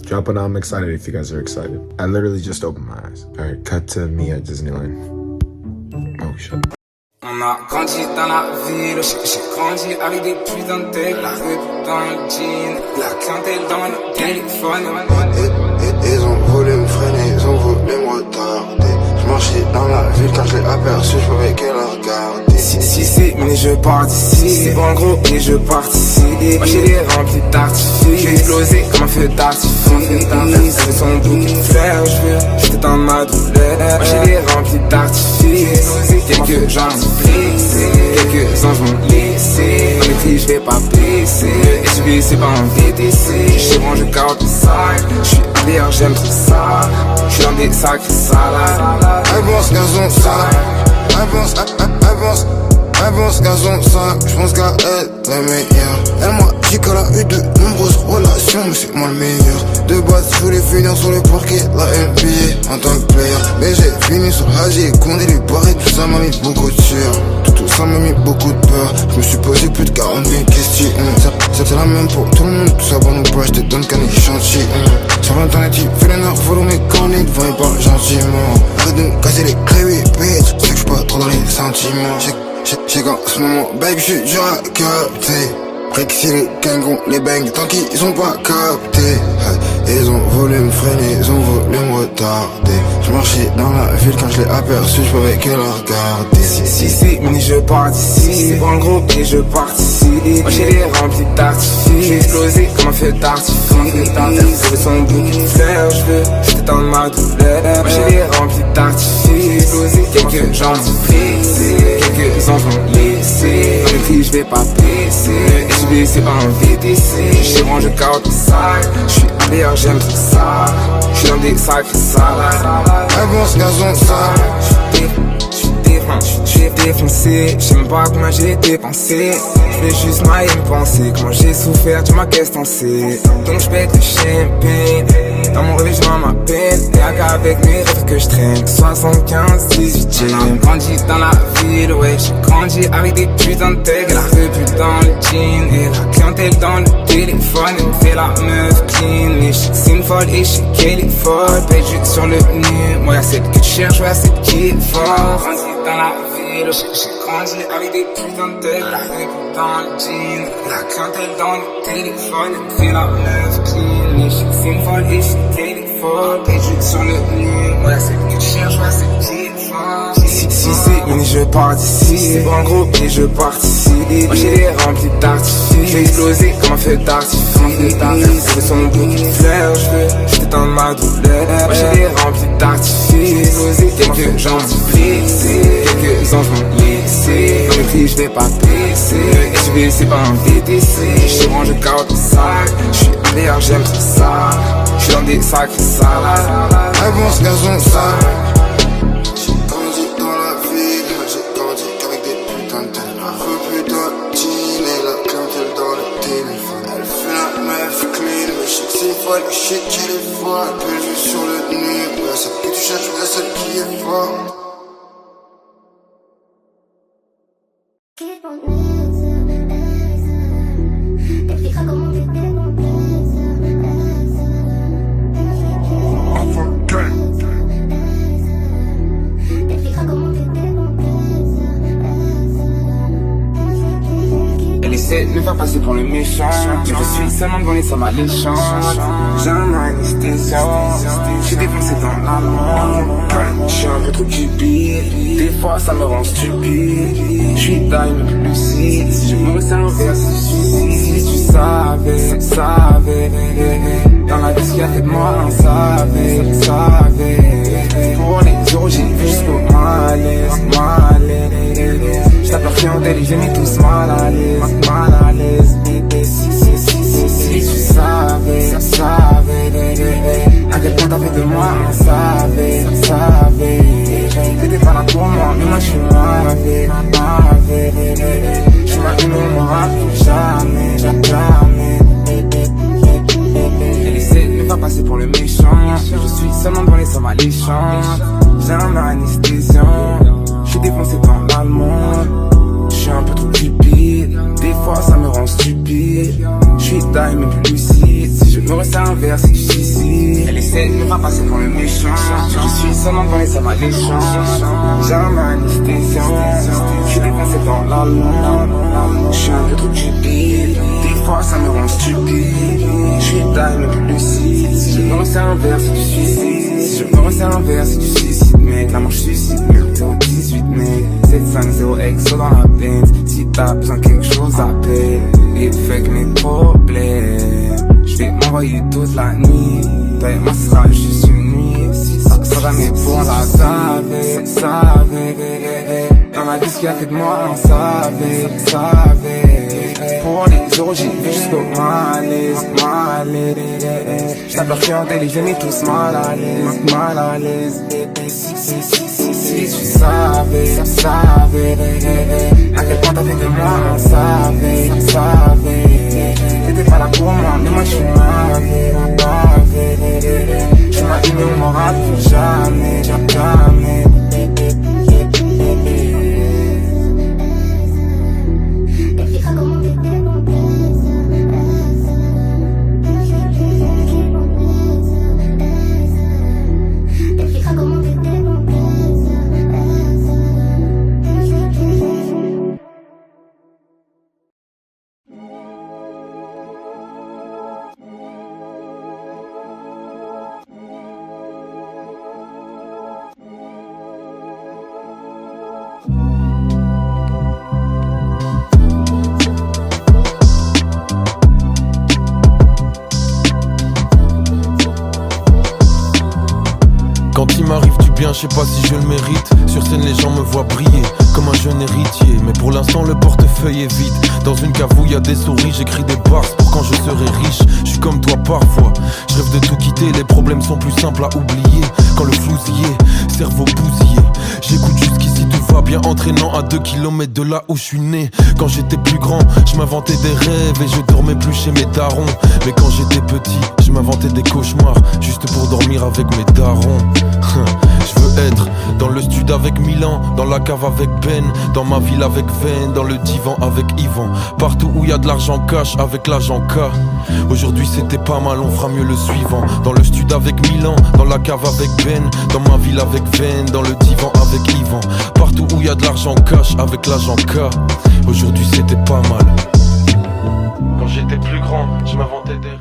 Drop it. I'm excited if you guys are excited. I literally just opened my eyes. Alright, cut to me at Disneyland. Oh shit. On a grandi dans la ville, j'ai grandi avec des putains de tech. La rue dans le jean, la clientèle dans le téléphone. Ils ont voulu me freiner, ils ont voulu me retarder. J'marchais dans la ville quand je l'ai aperçu, j'pouvais qu'elle regarder. Si c'est mais je pars d'ici, c'est bon gros et je participe. Moi j'ai les remplis d'artifice, j'ai explosé comme un feu d'artifice. Elles sont beaucoup de faire, j'étais dans ma douleur. Moi j'ai les remplis d'artifice, quelques gens m'ont blessé, quelques anges m'ont laissé. Dans les prix j'vais pas baisser, SUV c'est pas un VTC. J'sais bon je garde le sac, j'suis ailleurs j'aime trop ça. J'suis dans des sacrés salades. Avance gazon ça, avance gazon ça. J'pense qu'à elle est meilleure. Elle m'a dit qu'elle a eu de nombreuses relations, mais c'est moi le meilleur. De base je voulais finir sur le parquet, la NBA en tant que player. Mais j'ai fini sur Haji, Condé, les barres, tout ça m'a mis beaucoup de sueur. Tout ça m'a mis beaucoup de peur. Je me suis posé plus de 40 000 questions. C'était la même pour tout le monde, tout ça pour nous pas, je te donne qu'un échantillon. Sur internet il fait les nerfs, follow mes quand on est devant, il parle gentiment. Arrête de me casser les clés, bitch. C'est que j'suis pas trop dans les sentiments. J'ai qu'en ce moment, babe, j'suis dur à capter. Rexy les gangons, les bangs, tant qu'ils ont pas capté. Ils ont voulu me freiner, ils ont voulu me retarder. J'marchais dans la ville quand je l'ai aperçu, j'pouvais qu'elle regarder. Si c'est mais je pars d'ici, c'est bon le groupe et je participe. Moi j'ai les remplis d'artifice, j'ai explosé comme un feu d'artifice. Elles sont beaucoup de faire, j'étais dans ma douleur. Moi j'ai les remplis d'artifice, explosé quelques gens m'ont blessé, quelques anges m'ont laissé. Dans les prix j'vais pas baisser, SUV c'est pas un VTC. J'sais bon je garde le sac, j'suis ailleurs j'aime tout ça. J'suis dans des sacrés salades. Avance gazon ça. J'suis défoncé, j'sais pas combien j'ai dépensé. J'voulais juste mailler me penser, comment j'ai souffert, tu m'as questionné. Donc j'pète le champagne, dans mon réveil j'vends ma peine. Y'a qu'avec mes rêves que j'traîne, 75, 18ème. On a grandi dans la ville, ouais, j'ai grandi avec des putains de tech. La revue dans le jean, et la clientèle dans le téléphone. Elle me fait la meuf clean, et j'sais que c'est une folle, et j'sais qu'elle est folle. Perdu sur le nez, moi y'a celle que tu cherches, ouais y'a celle qui est forte. Dans la ville, j'ai grandi avec des putains de tech. La revue dans le jean, la clientèle dans le téléphone. Elle me fait la meuf clean, et j'sais que c'est une folle, et j'sais qu'elle est folle. Perdu sur le nez, moi y'a celle que tu cherches, ouais y'a celle qui est forte. Si c'est mais je pars d'ici, c'est bon gros et je participe. Moi j'ai les remplis d'artifice, j'ai explosé comme un feu d'artifice. Elles sont beaucoup de faire, j'étais dans ma douleur. Moi j'ai les remplis d'artifice, explosé quelques gens m'ont blessé, quelques anges m'ont laissé. Dans les prix j'vais pas baisser, SUV c'est pas un VTC. J'sais bon je garde le sac, j'suis ailleurs j'aime tout ça. J'suis dans des sacrés salades. Avance gazon ça. Shit qu'elle est folle, perdu sur le nez. Ouais, celle que tu cherches, ouais, celle qui est forte. Elle essaie de me faire passer pour le méchant, mais je suis seulement devant les sommes alléchantes. J'ai un anesthésia, j'suis défoncé dans la mort. J'suis un peu trop cupide, des fois ça me rend stupide. J'suis dingue mais plus lucide, si je me servais si tu savais. Dans la vie ce qui a fait de moi un savait. Pour les euros j'ai vu jusqu'au malaise. J'tape leur clientèle et j'ai mis tous mal à l'aise. Si tu savais à quel point t'as fait de moi un savait. T'étais pas là pour moi, mais moi j'suis mauvais. J'suis ma une, on m'aura plus jamais. Elle essaie de me faire passer pour le méchant, je suis seulement devant les sommes alléchantes. J'ai un anesthésiant, j'suis défoncé dans l'allemand. J'suis un peu trop cupide, des fois ça me rend stupide. J'suis taille mais plus lucide, si je me resserre un verre c'est du suicide. passer pour le méchant. Je suis seulement dans les hommes alléchants. J'ai un anesthésiant. Je suis défoncé dans la langue. Je suis un vieux truc stupide. Des fois ça me rend stupide. Je suis taille mais plus lucide. Si je me resserre un verre c'est du suicide. Si je me resserre un verre c'est du suicide mec. Là moi je suicide mec. 018 mec. 750 exo dans la Benz. Si t'as besoin de quelque chose appelle. Et fait que mes problèmes je vais m'envoyer toute la nuit. Moi ce sera juste une nuit. Si ça sera mes pour la savait. Dans la vie ce qu'il y a fait de moi on savait. Pour les euros j'ai vu jusqu'au malaise. J'tape leur cœur dès j'ai mis tous mal à l'aise. Si tu savais à quel point t'as fait de moi on savait. T'étais pas là pour moi mais moi j'suis mavé. Tu m'as dit mais on m'aura plus jamais. Quand il m'arrive du bien, je sais pas si je le mérite. Sur scène les gens me voient briller comme un jeune héritier. Mais pour l'instant le portefeuille est vide. Dans une cave où y a des souris, j'écris des bars pour quand je serai riche. Je suis comme toi parfois, je rêve de tout quitter. Les problèmes sont plus simples à oublier. Quand le flou y est, cerveau bousillé. J'écoute jusqu'ici tout va bien, entraînant à 2 kilomètres de là où je suis né. Quand j'étais plus grand, je m'inventais des rêves et je dormais plus chez mes darons. Mais quand j'étais petit, je m'inventais des cauchemars juste pour dormir avec mes darons. Je veux être dans le stud avec Milan, dans la cave avec Ben, dans ma ville avec Ven, dans le divan avec Yvan. Partout où y a de l'argent cash avec l'agent K. Aujourd'hui c'était pas mal, on fera mieux le suivant. Dans le stud avec Milan, dans la cave avec Ben, dans ma ville avec Ven, dans le divan avec Yvan. Partout où y a de l'argent cash avec l'agent K. Aujourd'hui c'était pas mal. Quand j'étais plus grand, je m'inventais des rêves.